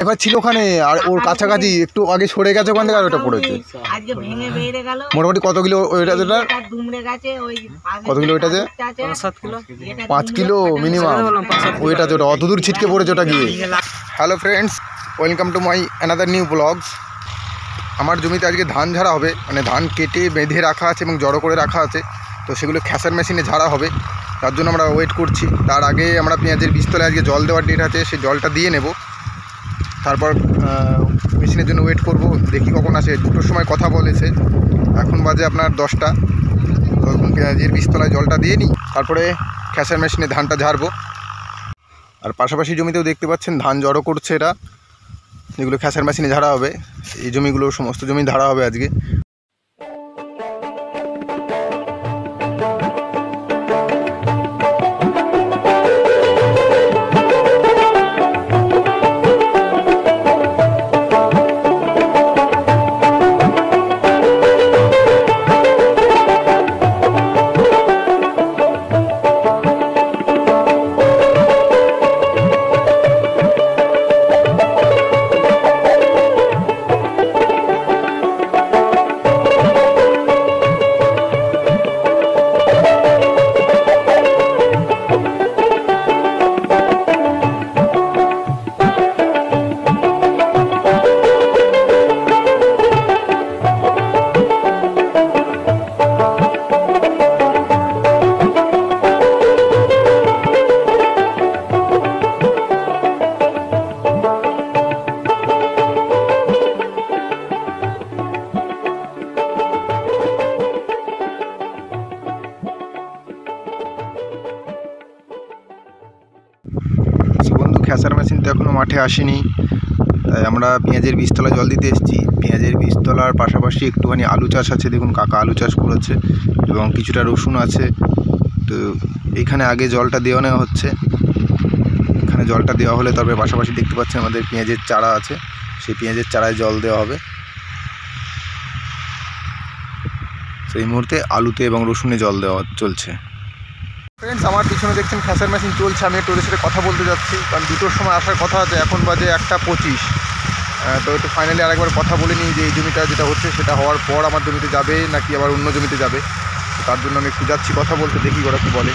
এবার ছিল ওখানে আর ওর কাছাকাছি একটু আগে সরে গেছে ওখান থেকে আর ওটা পড়েছে। মোটামুটি কত কিলো ওইটা যেটা কত কিলো ওইটা যে 5 কিলো মিনিমাম ওইটা যেটা অত দূর ছিটকে পড়েছে ওটা গিয়ে। Hello friends, welcome to my another new blogs. আমার জমিতে আজকে ধান ঝাড়া হবে, মানে ধান কেটে বেঁধে রাখা আছে এবং জড়ো করে রাখা আছে, তো সেগুলো খ্যাসার মেশিনে ঝাড়া হবে। তার জন্য আমরা ওয়েট করছি। তার আগে আমরা পেঁয়াজের বীজতলায় আজকে জল দেওয়ার ডেট আছে, সেই জলটা দিয়ে নেব। তারপর মেশিনের জন্য ওয়েট করব, দেখি কখন আসে। 2টোর সময় কথা বলেছে, এখন বাজে আপনার 10টা। তো পেঁয়াজের বীজতলায় জলটা দিয়ে নিই, তারপরে খ্যাসার মেশিনে ধানটা ঝাড়বো। আর পাশাপাশি জমিতেও দেখতে পাচ্ছেন ধান জড়ো করছে এরা, যেগুলো খ্যাসার মেশিনে ঝাড়া হবে। এই জমিগুলো সমস্ত জমি ঝাড়া হবে আজকে। বন্ধু, খ্যাসার মেশিন তো এখনও মাঠে আসেনি, তাই আমরা পেঁয়াজের বীজতলায় জল দিতে এসেছি। পেঁয়াজের বীজতলার পাশাপাশি একটুখানি আলু চাষ আছে, দেখুন কাকা আলু চাষ করেছে, এবং কিছুটা রসুন আছে। তো এইখানে আগে জলটা দেওয়া নেওয়া হচ্ছে। এখানে জলটা দেওয়া হলে তবে পাশাপাশি দেখতে পাচ্ছেন আমাদের পেঁয়াজের চারা আছে, সেই পেঁয়াজের চারায় জল দেওয়া হবে। সেই মুহূর্তে আলুতে এবং রসুনে জল দেওয়া চলছে। ফ্রেন্ডস, আমার পিছনে দেখছেন খ্যাসার মেশিন চলছে। আমি একটু ওদের সাথে কথা বলতে যাচ্ছি, কারণ 2টোর সময় আসার কথা আছে, এখন বাজে 1:25। তো একটু ফাইনালি আরেকবার কথা বলে নিই যে এই জমিটা যেটা হচ্ছে সেটা হওয়ার পর আমার জমিতে যাবে নাকি আবার অন্য জমিতে যাবে। তার জন্য আমি একটু যাচ্ছি কথা বলতে, দেখি ওরা কী বলে।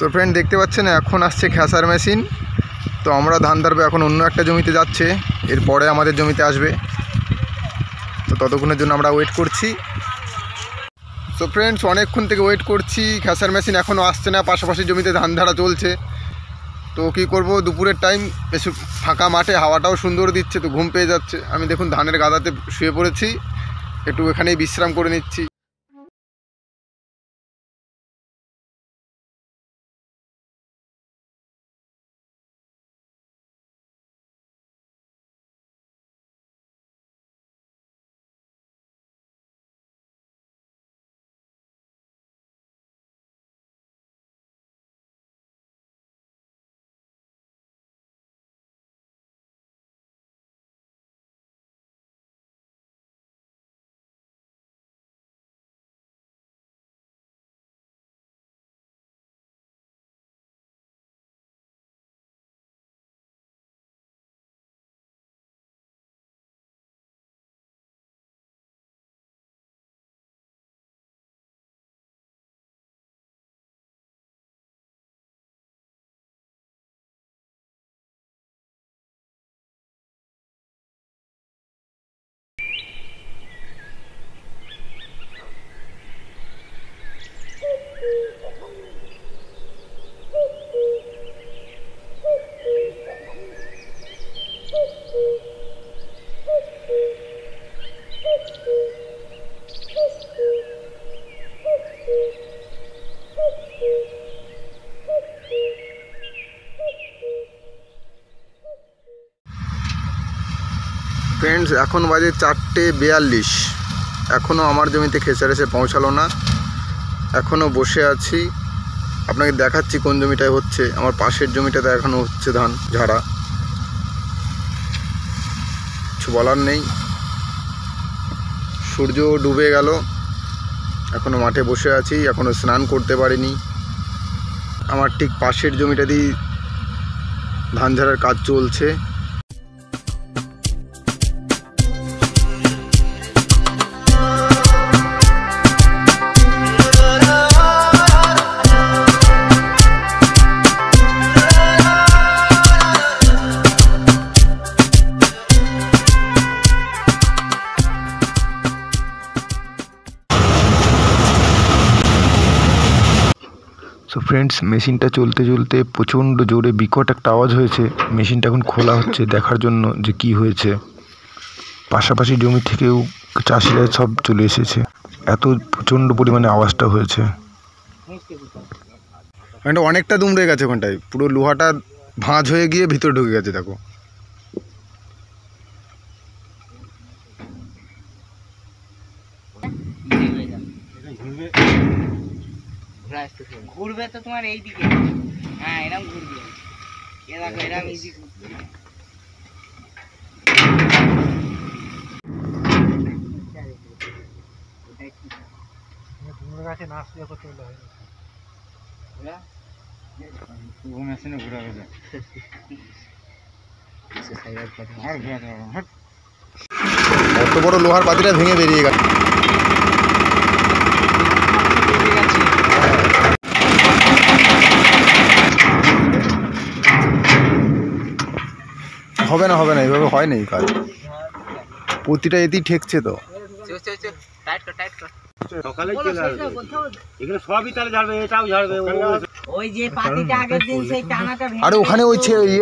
সো ফ্রেন্ড, দেখতে পাচ্ছেন এখন আসছে খ্যাসার মেশিন। তো আমরা ধান ধারবো এখন অন্য একটা জমিতে যাচ্ছে, এরপরে আমাদের জমিতে আসবে। তো ততক্ষণের জন্য আমরা ওয়েট করছি। সো ফ্রেন্ডস, অনেকক্ষণ থেকে ওয়েট করছি, খ্যাসার মেশিন এখনও আসছে না। পাশাপাশি জমিতে ধান ধারা চলছে। তো কী করব, দুপুরের টাইম, বেশ ফাঁকা মাঠে, হাওয়াটাও সুন্দর দিচ্ছে, তো ঘুম পেয়ে যাচ্ছে। আমি দেখুন ধানের গাদাতে শুয়ে পড়েছি, একটু এখানেই বিশ্রাম করে নিচ্ছি। ফ্রেন্ডস এখন বাজে 4:42, এখনও আমার জমিতে খেসার এসে পৌঁছালো না, এখনও বসে আছি। আপনাকে দেখাচ্ছি কোন জমিটায় হচ্ছে। আমার পাশের জমিটাতে এখনও হচ্ছে ধান ঝাড়া। কিছু বলার নেই, সূর্য ডুবে গেল, এখনও মাঠে বসে আছি, এখনও স্নান করতে পারিনি। আমার ঠিক পাশের জমিটাতেই ধান ঝাড়ার কাজ চলছে। সো ফ্রেন্ডস, মেশিনটা চলতে চলতে প্রচণ্ড জোরে বিকট একটা আওয়াজ হয়েছে। মেশিনটা এখন খোলা হচ্ছে দেখার জন্য যে কি হয়েছে। পাশাপাশি জমি থেকেও চাষিরা সব চলে এসেছে, এত প্রচণ্ড পরিমাণে আওয়াজটা হয়েছে। অনেকটা দুমড়ে গেছে, ওখানটায় পুরো লোহাটা ভাঁজ হয়ে গিয়ে ভিতরে ঢুকে গেছে। দেখো ঘুরবে তো তোমার এইদিকে। হ্যাঁ, এরকম ঘুরবে, এরকম এরকম ইজি ঘুরবে। অত বড় লোহার পাতিটা ভেঙে বেরিয়ে গেল। হবে না, হবে না, এইভাবে হয় না এই কাজ। প্রতিটা এতেই ঠেকছে তো। আরে ওখানে ওই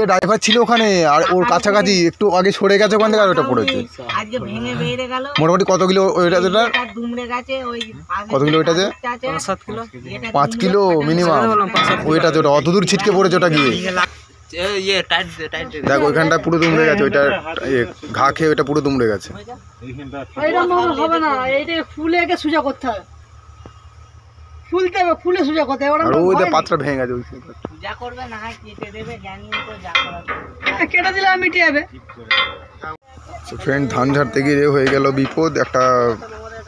ড্রাইভার ছিল ওখানে, আর ওর কাছাকাছি একটু আগে সরে গেছে ওখান থেকে, আর ওটা পড়েছে। মোটামুটি কত কিলো ওইটা? কত কিলো ওইটাতে? 5 কিলো মিনিমাম। ওইটা যেটা অত দূর ছিটকে পড়েছে ওটা গিয়ে। দেখ ওইখানটা পুরো দুমড়ে গেছে, ওইটা ঘা খেয়ে ওইটা পুরো দুমড়ে গেছে। হবে না, এইটা ফুলে আগে সোজা করতে হবে, ফুলতে হবে, ফুলে সোজা করতে হবে। আর ওইটা পাত্রা ভেঙে গেছে, যা করবে না কেটে দেবে, জানি তো যা করার কেটে দিলে মিটে যাবে। ফ্রেন্ড, ধান ঝাড়তে গিয়ে হয়ে গেল বিপদ। একটা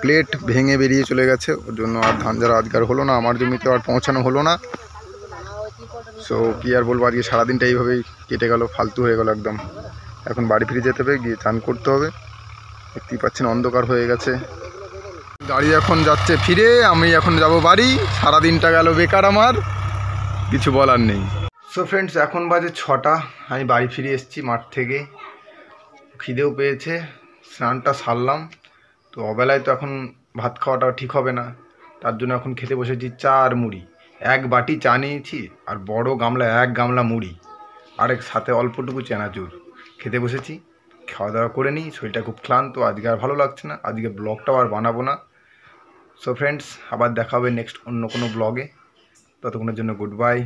প্লেট ভেঙে বেরিয়ে চলে গেছে, ওর জন্য আর ধান ঝাড়া আজকাল হলো না, আমার জমিতে আর পৌঁছানো হলো না। সো কি আর বলবো, আজকে সারাদিনটা এইভাবেই কেটে গেল, ফালতু হয়ে গেল একদম। এখন বাড়ি ফিরে যেতে হবে, গিয়ে চান করতে হবে। দেখতেই পাচ্ছেন অন্ধকার হয়ে গেছে, গাড়ি এখন যাচ্ছে ফিরে, আমি এখন যাব বাড়ি। সারাদিনটা গেল বেকার, আমার কিছু বলার নেই। সো ফ্রেন্ডস, এখন বাজে 6টা, আমি বাড়ি ফিরে এসেছি মাঠ থেকে। খিদেও পেয়েছে, স্নানটা সারলাম। তো অবেলায় তো এখন ভাত খাওয়াটা ঠিক হবে না, তার জন্য এখন খেতে বসেছি চা আর মুড়ি। 1 বাটি চা নিয়েছি, আর বড় গামলা 1 গামলা মুড়ি, আর সাথে অল্পটুকু চানাচুর। খেতে বসেছি, খাওয়া দাওয়া করে নিই। শরীরটা খুব ক্লান্ত, আজকে আর ভালো লাগছে না, আজকে ব্লগটাও আর বানাবো না। সো ফ্রেন্ডস, আবার দেখা হবে নেক্সট অন্য কোনো ব্লগে। ততক্ষণের জন্য গুড বাই।